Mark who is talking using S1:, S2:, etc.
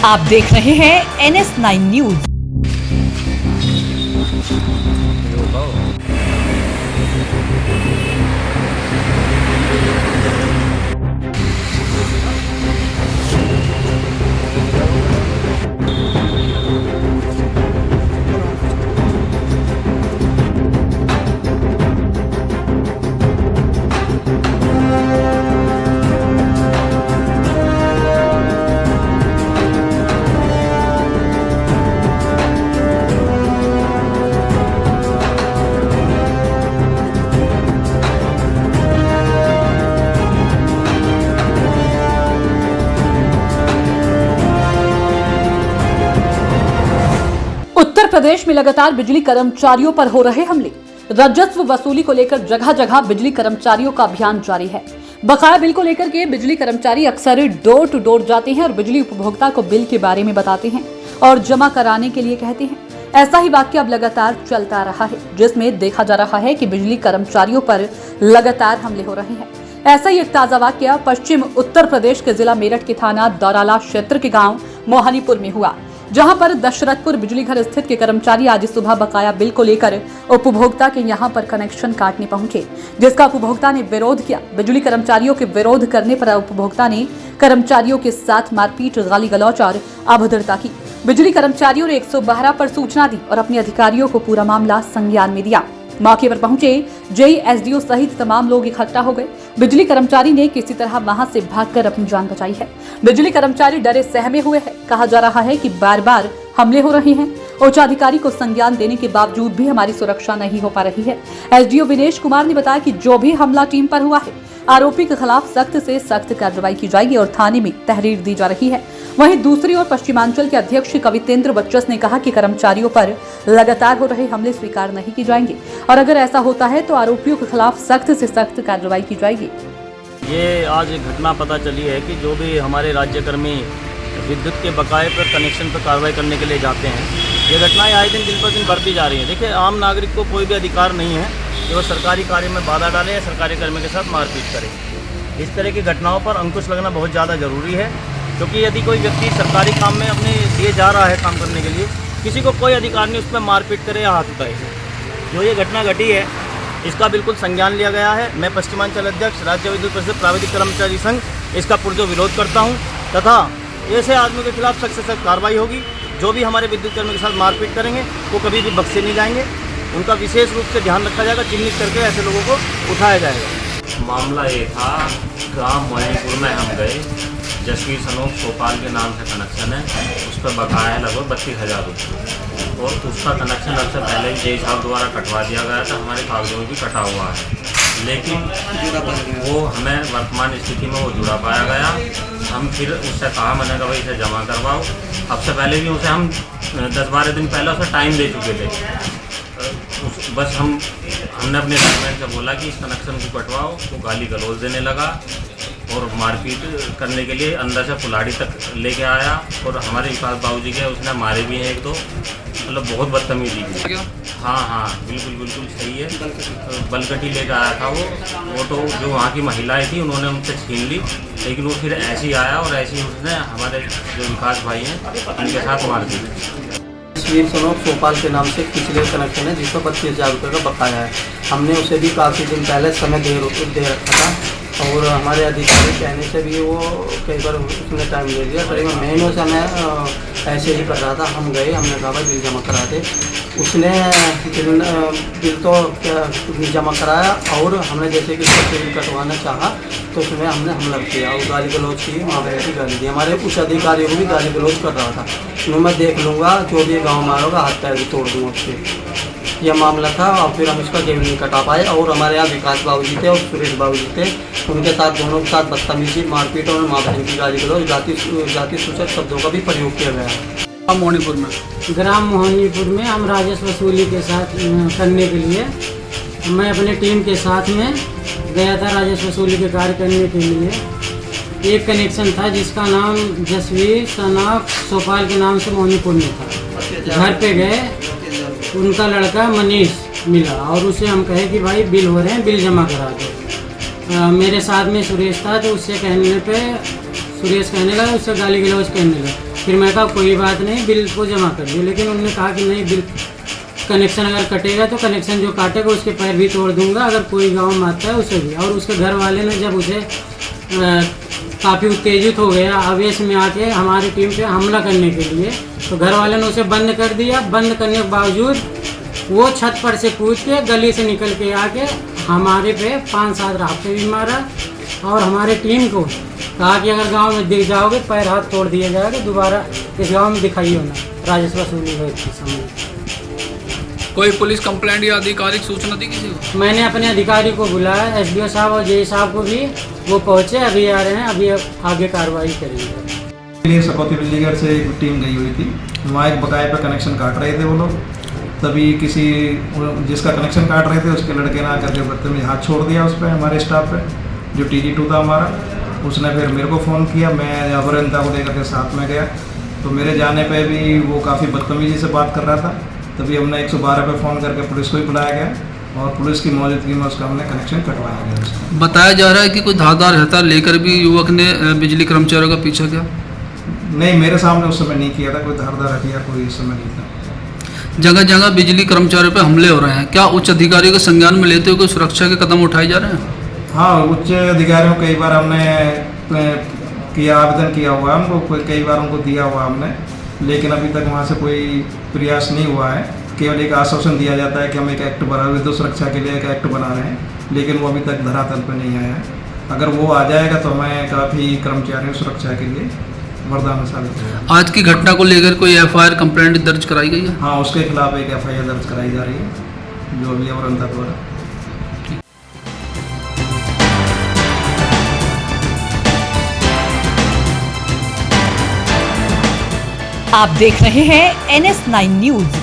S1: आप देख रहे हैं NS9 न्यूज। उत्तर प्रदेश में लगातार बिजली कर्मचारियों पर हो रहे हमले। राजस्व वसूली को लेकर जगह जगह बिजली कर्मचारियों का अभियान जारी है। बकाया बिल को लेकर के बिजली कर्मचारी अक्सर डोर टू डोर जाते हैं और बिजली उपभोक्ता को बिल के बारे में बताते हैं और जमा कराने के लिए कहते हैं। ऐसा ही वाक्य अब लगातार चलता रहा है, जिसमें देखा जा रहा है कि बिजली कर्मचारियों पर लगातार हमले हो रहे हैं। ऐसा ही एक ताजा वाक्य पश्चिम उत्तर प्रदेश के जिला मेरठ के थाना दौराला क्षेत्र के गाँव मोहनीपुर में हुआ, जहां पर दशरथपुर बिजली घर स्थित के कर्मचारी आज सुबह बकाया बिल को लेकर उपभोक्ता के यहां पर कनेक्शन काटने पहुंचे, जिसका उपभोक्ता ने विरोध किया। बिजली कर्मचारियों के विरोध करने पर उपभोक्ता ने कर्मचारियों के साथ मारपीट, गाली गलौज और अभद्रता की। बिजली कर्मचारियों ने 112 पर सूचना दी और अपने अधिकारियों को पूरा मामला संज्ञान में दिया। मौके पर पहुंचे जेई, एसडीओ सहित तमाम लोग इकट्ठा हो गए। बिजली कर्मचारी ने किसी तरह वहां से भागकर अपनी जान बचाई है। बिजली कर्मचारी डरे सहमे हुए हैं। कहा जा रहा है कि बार बार हमले हो रहे हैं। उच्च अधिकारी को संज्ञान देने के बावजूद भी हमारी सुरक्षा नहीं हो पा रही है। एसडीओ विनेश कुमार ने बताया कि जो भी हमला टीम पर हुआ है, आरोपी के खिलाफ सख्त से सख्त कार्रवाई की जाएगी और थाने में तहरीर दी जा रही है। वहीं दूसरी ओर पश्चिमांचल के अध्यक्ष कवितेंद्र बच्चस ने कहा कि कर्मचारियों पर लगातार हो रहे हमले स्वीकार नहीं की जाएंगे और अगर ऐसा होता है तो आरोपियों के खिलाफ सख्त से सख्त कार्रवाई की जाएगी।
S2: ये आज घटना पता चली है कि जो भी हमारे राज्यकर्मी विद्युत के बकाये पर कनेक्शन पर कार्रवाई करने के लिए जाते हैं, ये घटनाएं आए दिन पर दिन बढ़ती जा रही हैं। देखिए, आम नागरिक को कोई भी अधिकार नहीं है कि वो सरकारी कार्य में बाधा डाले या सरकारी कर्मी के साथ मारपीट करे। इस तरह की घटनाओं पर अंकुश लगना बहुत ज़्यादा ज़रूरी है, क्योंकि यदि कोई व्यक्ति सरकारी काम में अपने लिए जा रहा है काम करने के लिए, किसी को कोई अधिकार नहीं उस पर मारपीट करे या हाथ उठाए। जो ये घटना घटी है, इसका बिल्कुल संज्ञान लिया गया है। मैं पश्चिमांचल अध्यक्ष राज्य विद्युत परिषद प्राविधिक कर्मचारी संघ इसका पुरजोर विरोध करता हूँ तथा ऐसे आदमियों के खिलाफ सख्त से सख्त कार्रवाई होगी। जो भी हमारे विद्युत कर्मी के साथ मारपीट करेंगे वो कभी भी बख्शे नहीं जाएंगे। उनका विशेष रूप से ध्यान रखा जाएगा, चिन्हित करके ऐसे लोगों को उठाया जाएगा।
S3: मामला ये था, गांव मोहनीपुर में हम गए। जसवीर सनोख सोपाल के नाम से कनेक्शन है, उस पर बकाया है लगभग 32,000 रुपये और उसका कनेक्शन अब से पहले ही जेई साहब द्वारा कटवा दिया गया था। हमारे कागजों में भी कटा हुआ है, लेकिन वो हमें वर्तमान स्थिति में वो जुड़ा पाया गया। हम फिर उससे कहा, मैंने कहा भाई इसे जमा करवाओ। अब से पहले भी उसे हम 10-12 दिन पहले उसे टाइम दे चुके थे। बस हमने अपने डिपार्टमेंट से बोला कि इस कनेक्शन को कटवाओ, तो गाली गलौज देने लगा और मारपीट करने के लिए अंदर से कुल्हाड़ी तक लेके आया और हमारे विकास बाबूजी के उसने मारे भी हैं 1-2। मतलब बहुत बदतमीजी की। हाँ, बिल्कुल सही है। बलकटी लेकर आया था वो तो जो वहाँ की महिलाएं थी उन्होंने उनसे छीन ली, लेकिन वो फिर ऐसे ही आया और ऐसे ही उसने हमारे जो विकास भाई हैं उनके साथ मार दी।
S4: जसवीर सनोख सोपाल के नाम से पिछले कनेक्शन है, जिसको 32,000 रुपये का बकाया है। हमने उसे भी काफ़ी दिन पहले समय दे रखा था और हमारे अधिकारी कहने से भी वो कई बार उसने टाइम दे दिया। करीब महीनों से मैं ऐसे ही कर रहा था। हम गए, हमने कहा भाई बिल जमा करा दे। उसने बिल तो जमा कराया और हमने जैसे कि उसका बिल कटवाना चाहा तो उसमें हमने हमला किया और गाली गलौज की, माँ बहन की गाली दी। हमारे उच्च अधिकारियों को भी गाली गलौज कर रहा था। मैं देख लूँगा, जो भी गाँव मारोगा हाथ पैर भी तोड़ दूँगा उसके। यह मामला था और फिर हम इसका जेल नहीं कटा पाए। और हमारे यहाँ विकास बाबूजी थे और सुरेश बाबूजी थे, उनके साथ दोनों के साथ बदतमीजी, मारपीट और माँ बहन की गाली गलौज, जाति सूचक शब्दों का भी प्रयोग किया गया है।
S5: ग्राम मोहनीपुर में हम राजस्व वसूली के साथ करने के लिए मैं अपने टीम के साथ में गया था। राजस्व वसूली के कार्य करने के लिए एक कनेक्शन था जिसका नाम जसवीर सनोख सोपाल के नाम से मोहनीपुर में था। घर पे गए, उनका लड़का मनीष मिला और उसे हम कहे कि भाई बिल हो रहे हैं, बिल जमा करा दो। मेरे साथ में सुरेश था, तो उससे कहने पे सुरेश कहने लगा, उससे गाली गलौज करने लगा। फिर मैं कहा कोई बात नहीं, बिल को जमा कर दिया। लेकिन उन्होंने कहा कि नहीं, बिल कनेक्शन अगर कटेगा तो कनेक्शन जो काटेगा उसके पैर भी तोड़ दूंगा, अगर कोई गाँव में आता है उसे भी। और उसके घर वाले ने जब उसे काफ़ी उत्तेजित हो गया, आवेश में आके हमारी टीम पे हमला करने के लिए, तो घर वाले ने उसे बंद कर दिया। बंद करने के बावजूद वो छत पर से कूद के गली से निकल के आके हमारे पे 5-7 रास्ते भी मारा और हमारे टीम को कहा कि अगर गांव में दिख जाओगे पैर हाथ तोड़ दिया जाएगा, दोबारा इस गांव में दिखाइए ना। राजस्व वसूली हुई थी सामने।
S6: कोई पुलिस कंप्लेंट या आधिकारिक सूचना दी किसी को?
S5: मैंने अपने अधिकारी को बुलाया, एसडीओ साहब और जेई साहब को भी, वो पहुँचे, अभी आ रहे हैं, अभी आगे कार्रवाई करेंगे।
S7: लिए सकौती बिजलीघर से एक टीम गई हुई थी, वहाँ एक बकाये पर कनेक्शन काट रहे थे वो लोग। तभी किसी जिसका कनेक्शन काट रहे थे उसके लड़के ने आकर के बदतमीजी हाथ छोड़ दिया उस पर, हमारे स्टाफ पे, जो TG2 था हमारा। उसने फिर मेरे को फ़ोन किया, मैं अभियंता को लेकर के साथ में गया, तो मेरे जाने पे भी वो काफ़ी बदतमीजी से बात कर रहा था। तभी हमने 112 पे फ़ोन करके पुलिस को ही बुलाया गया और पुलिस की मौजूदगी में उसका हमने कनेक्शन कटवाया गया उसका।
S6: बताया जा रहा है कि कोई धारदार हथियार लेकर भी युवक ने बिजली कर्मचारियों का पीछा किया।
S7: नहीं, मेरे सामने उस समय नहीं किया था, कोई धारदार हथियार कोई इस समय नहीं था।
S6: जगह जगह बिजली कर्मचारियों पर हमले हो रहे हैं, क्या उच्च अधिकारियों को संज्ञान में लेते हुए कोई सुरक्षा के कदम उठाए जा रहे हैं?
S7: हाँ, उच्च अधिकारियों कई बार हमने किया, आवेदन किया हुआ है उनको, कई बार उनको दिया हुआ हमने, लेकिन अभी तक वहाँ से कोई प्रयास नहीं हुआ है। केवल एक आश्वासन दिया जाता है कि हम एक एक्ट बना, विद्युत सुरक्षा के लिए एक एक्ट बना रहे हैं, लेकिन वो अभी तक धरातल पर नहीं आया है। अगर वो आ जाएगा तो हमें काफ़ी कर्मचारियों की सुरक्षा के लिए वरदान साबित होगा।
S6: आज की घटना को लेकर कोई FIR कंप्लेंट दर्ज कराई गई है?
S7: हाँ, उसके खिलाफ एक FIR दर्ज कराई जा रही है, जो अभी अभियंता द्वारा।
S8: आप देख रहे हैं NS9 न्यूज।